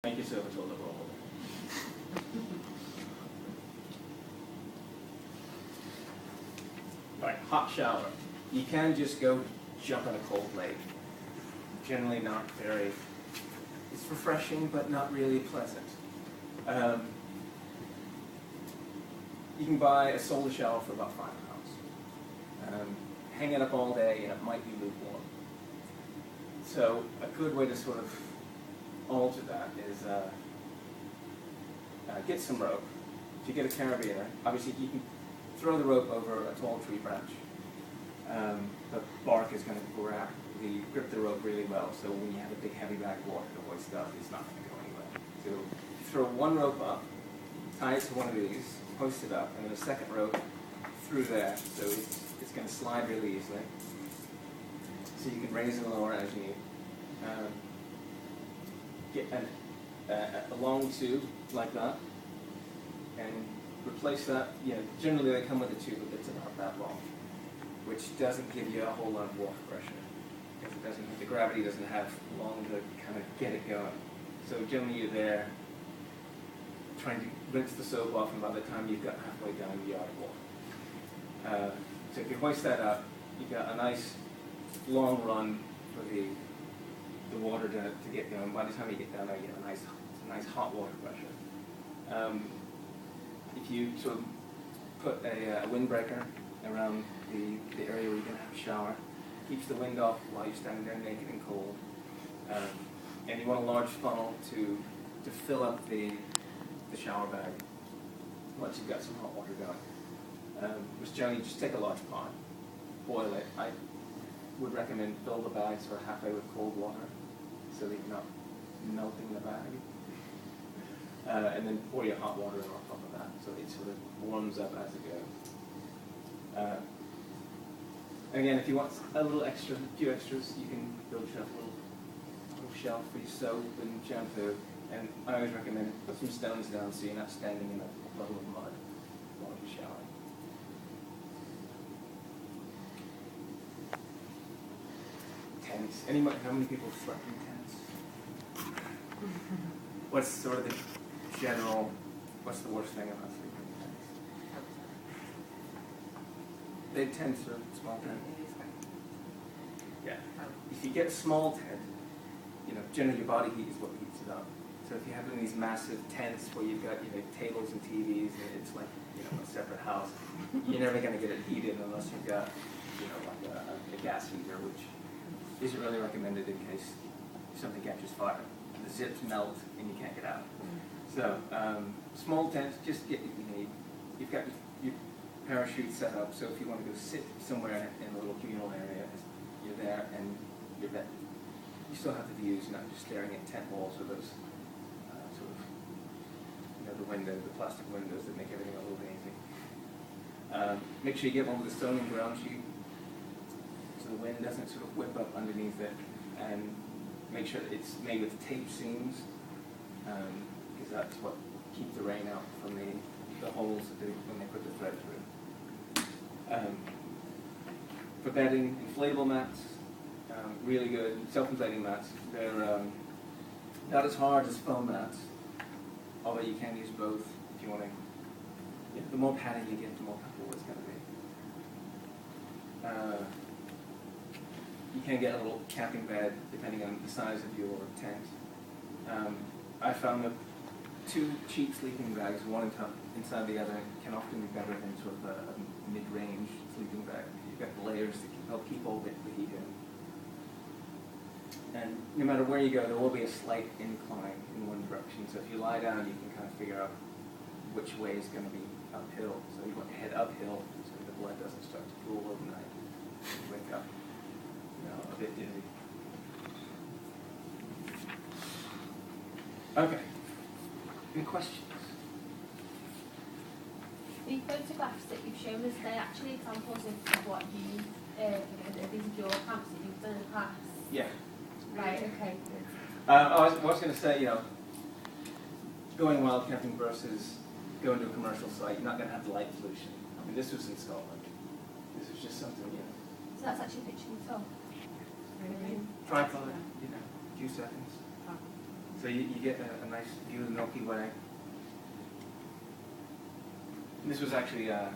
Make yourself a toilet roll. Right, hot shower. You can just go jump in a cold lake. Generally not very, it's refreshing but not really pleasant. You can buy a solar shower for about £5. Hang it up all day and it might be lukewarm. So a good way to sort of alter that is get some rope. If you get a carabiner, obviously you can throw the rope over a tall tree branch. The bark is going to grip the rope really well, so when you have a big heavy bag of water to hoist up, it's not going to go anywhere. So you throw one rope up, tie it to one of these, hoist it up, and then a second rope through there, so it's going to slide really easily. So you can raise and lower as you need. Get a long tube like that, and replace that. Generally they come with a tube that's about that long, which doesn't give you a whole lot of water pressure, because the gravity doesn't have long to kind of get it going. So generally you're there trying to rinse the soap off, and by the time you've got halfway down, you're out of water. So if you hoist that up, you've got a nice long run for the water to get going. By the time you get down there, you get a nice hot water pressure. If you sort of put a windbreaker around the area where you're going to have a shower, keeps the wind off while you're standing there naked and cold. And you want a large funnel to fill up the shower bag once you've got some hot water going. Which generally just take a large pot, boil it. I would recommend fill the bag sort of halfway with cold water, so that you're not melting the bag. And then pour your hot water on top of that, so it sort of warms up as it goes. Again, if you want a few extras, you can build yourself a little shelf for your soap and shampoo. And I always recommend put some stones down so you're not standing in a puddle of mud while you're showering. Tents. How many people slept in tents? What's sort of the general, what's the worst thing about sleeping in tents? Big tents or small tents? Yeah. If you get a small tent, generally your body heat is what heats it up. So if you have one of these massive tents where you've got tables and TVs and it's like a separate house, you're never going to get it heated unless you've got like a gas heater, which isn't really recommended in case something catches fire. The zips melt and you can't get out. So small tents, just get what you need. You've got your parachute set up, so if you want to go sit somewhere in a little communal area, you're there and you're there. You still have the views, you're not just staring at tent walls with those sort of, the windows, the plastic windows that make everything a little hazy. Make sure you get one with a stone and ground sheet, so the wind doesn't sort of whip up underneath it, and make sure that it's made with tape seams, because that's what keeps the rain out from the holes when they put the thread through. For bedding, inflatable mats, really good. Self-inflating mats. They're not as hard as foam mats, although you can use both if you want to. The more padding you get, the more comfortable it's going to be. You can get a little camping bed depending on the size of your tent. I found that 2 cheap sleeping bags, one inside the other, can often be better than sort of a mid-range sleeping bag. You've got layers that can help keep all the heat in. And no matter where you go, there will be a slight incline in one direction. So if you lie down, you can kind of figure out which way is going to be uphill. So you want to head uphill so the blood doesn't start to pool overnight. You wake up, a bit dizzy. Okay. Any questions? The photographs that you've shown us, they're actually examples of what these are your camps that you've done in the past. Yeah. Right, okay. I was going to say, going wild camping versus going to a commercial site, you're not going to have the light pollution. I mean, this was in Scotland. This was just something, So that's actually a picture we saw. tripod, a few seconds. So you get a nice view of the Milky Way. And this was actually, there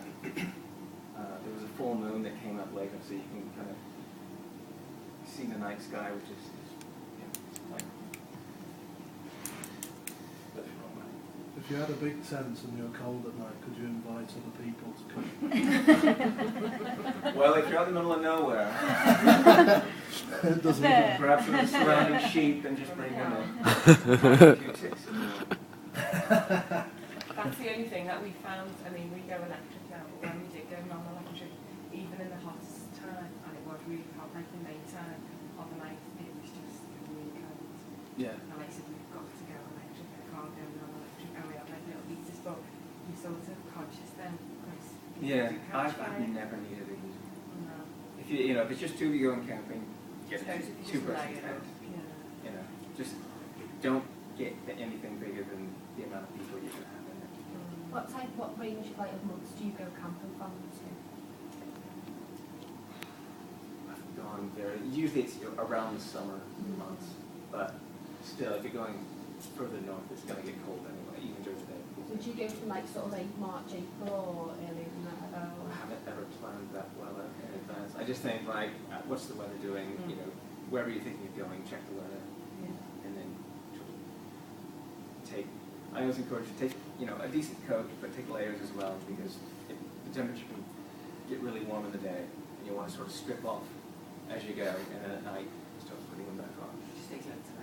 was a full moon that came up later, so you can kind of see the night sky, which is it's quite If you had a big tent and you're cold at night, could you invite other people to come? Well, if you're out in the middle of nowhere, It doesn't matter. perhaps with the surrounding sheep and just bring in a few ticks. That's the only thing that we found. I mean, we go electric now, but when we did go non-electric, even in the hottest time, and it was really hot, like the May time of the night, it was just really cold. Yeah. And I said, we've got to go electric, I can't go non-electric. And we had like little heaters, but you're sort of conscious then, because Yeah, you catch I've fire. never needed a heater. No. If if it's just two of you going camping, get Suppose if you two just person lay it tent. up, yeah. You know, just don't get anything bigger than the amount of people you can have in it. What range of months do you go camping from to? I've gone there. Usually it's around the summer months, but still, if you're going further north, it's going to get cold anyway, even during the day. Would you go from sort of March, April, or earlier than that? I haven't ever planned that well in advance. I just think what's the weather doing? You know, wherever you think you're going, check the weather, and then take. I always encourage you to take a decent coat, but take layers as well, because the temperature can get really warm in the day, and you want to sort of strip off as you go, and then at night start putting them back on. Just take loads of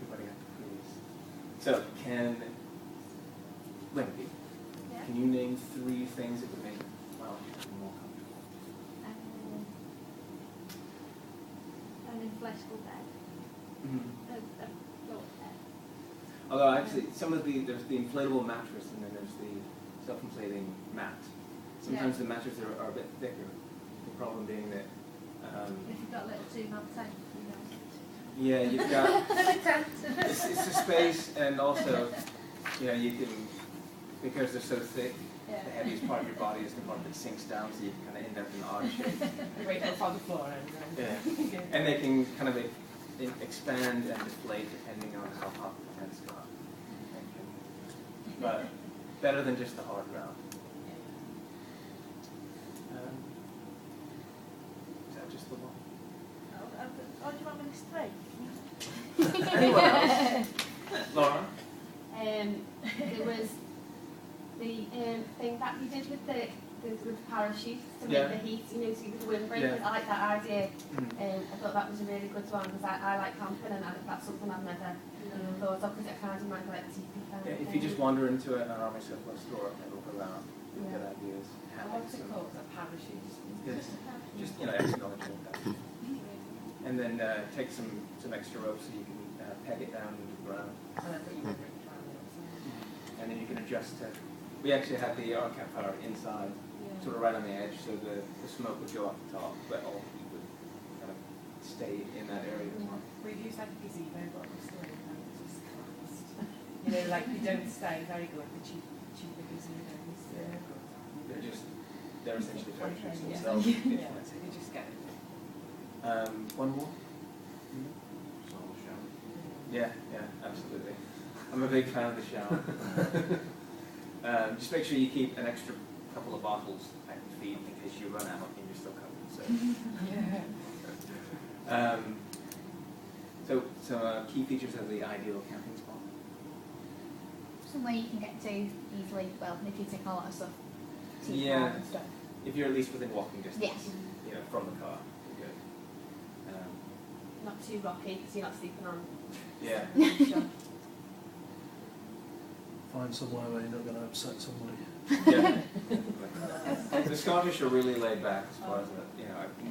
Everybody up, please. So, Wendy, Yeah. can you name 3 things that would make more comfortable? An inflatable bed. Mm-hmm. A floor bed. Although actually, there's the inflatable mattress, and then there's the self-inflating mat. Sometimes the mattresses are a bit thicker. The problem being that If you've got little 2-man tent, yeah, you've got it's the space, and also you can, because they're so thick, the heaviest part of your body is the part that sinks down, so you can kind of end up in an odd shape. Wait on the floor and Yeah. And they can kind of expand and deflate depending on how hot the tent's got. But better than just the hard ground. Is that just the one? Oh, do you want me to stay? Anyone else? Laura? there was the thing that you did with the parachute to make Yeah. the heat, so you get the windbreakers. Yeah. I like that idea. Mm. I thought that was a really good one because I like camping, and that's something I've never thought of, because it kind of reminds me like the teepee kind Yeah, of if thing. you just wander into an army surplus store and look around, you'll get ideas. what's it called? A parachute. Yes. Just acknowledge it. And then take some extra rope so you can peg it down into the ground. And then put your windbreakers around it. And then you can adjust it. We actually had our campfire inside, sort of right on the edge, so the smoke would go up the top, but all you would kind of stay in that area as well. We've used like a gazebo, but we're still in and it's just collapsed. You don't stay very good, the cheaper gazebos. They're essentially factories Yeah. themselves. Yeah, you just get it. One more? Yeah, absolutely. I'm a big fan of the shower. Just make sure you keep an extra couple of bottles at your feet in case you run out and you're still covered. So key features of the ideal camping spot. Somewhere you can get to easily, well, if you take a lot of stuff. To your Yeah. car and stuff. If you're at least within walking distance, Yes. from the car, you're good. Not too rocky because you're not sleeping on. Yeah. Find somewhere where you're not going to upset somebody. Yeah. The Scottish are really laid back as far as that.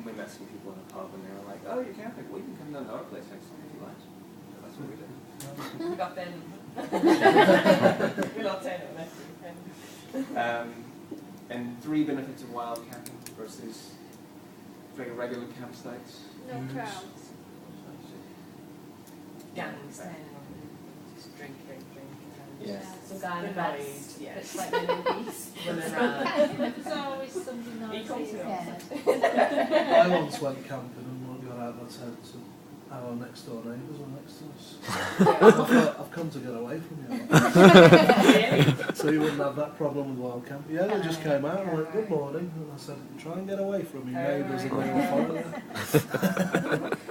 We met some people in a pub and they were like, "Oh, you're camping? Well, you can come down to our place next time if you like." So that's what we did. We got them. We're not saying it next. And 3 benefits of wild camping versus regular campsites. No crowds. Gangs staying on, just drink. Yeah. Some guy in a Annoyed, vest. yeah. It's like living beast. Running around. There's always something He nice. comes to Yeah. I once went camping and got out the of sense. And our next door neighbours are next to us. I thought, I've come to get away from you. So you wouldn't have that problem with wild camping. Yeah, they just came out and went, good morning. And I said, try and get away from your neighbours and they will follow you.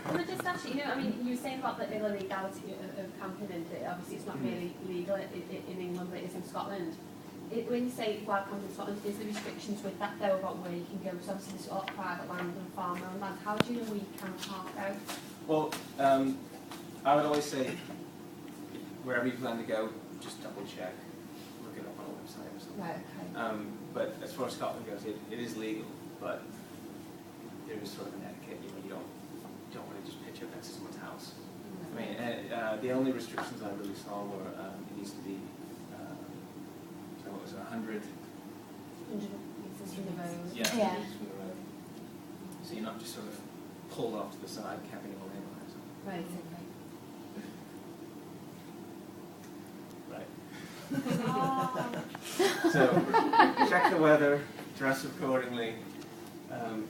Can I just ask you, I mean, you were saying about the illegality of camping and that obviously it's not really legal in England, but it is in Scotland. When you say wild camping in Scotland, is there restrictions with that though about where you can go? Because obviously there's a lot of private land and farmland land. How do you know where you can park out? Well, I would always say, wherever you plan to go, just double check, look it up on a website or something. Right, okay. But as far as Scotland goes, it is legal, but there is sort of an etiquette. You don't want to just pitch up next to someone's house. I mean, the only restrictions I really saw were it needs to be, so what was it, 100? 100 metres from the road. Yeah. 100 Yeah. meters from the road. So you're not just sort of pulled off to the side, camping all in or something. Right, okay. Right. So, check the weather, dress accordingly.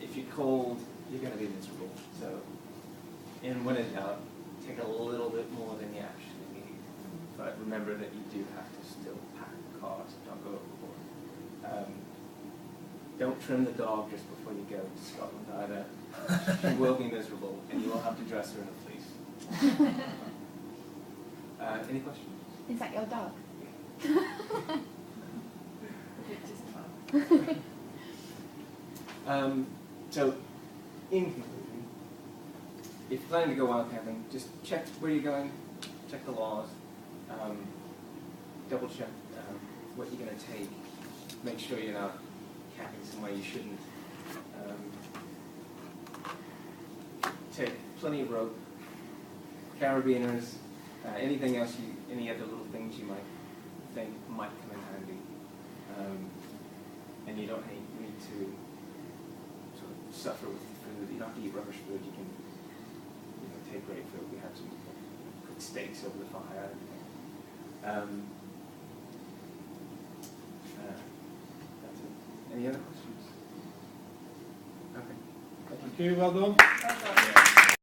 If you're cold, you're going to be miserable. So, when in doubt, take a little bit more than you actually need. But remember that you do have to still pack the car, so don't go overboard. Don't trim the dog just before you go to Scotland either. She will be miserable, and you will have to dress her in a fleece. Any questions? Is that your dog? So, in conclusion, if you're planning to go wild camping, just check where you're going, check the laws, double check what you're going to take, make sure you're not camping somewhere you shouldn't. Take plenty of rope, carabiners, anything else, any other little things you might think might come in handy. And you don't need to sort of suffer with food. You don't have to eat rubbish food. You can take great food. We have some good steaks over the fire. That's it. Any other questions? Okay. Thank you, well done. Well done.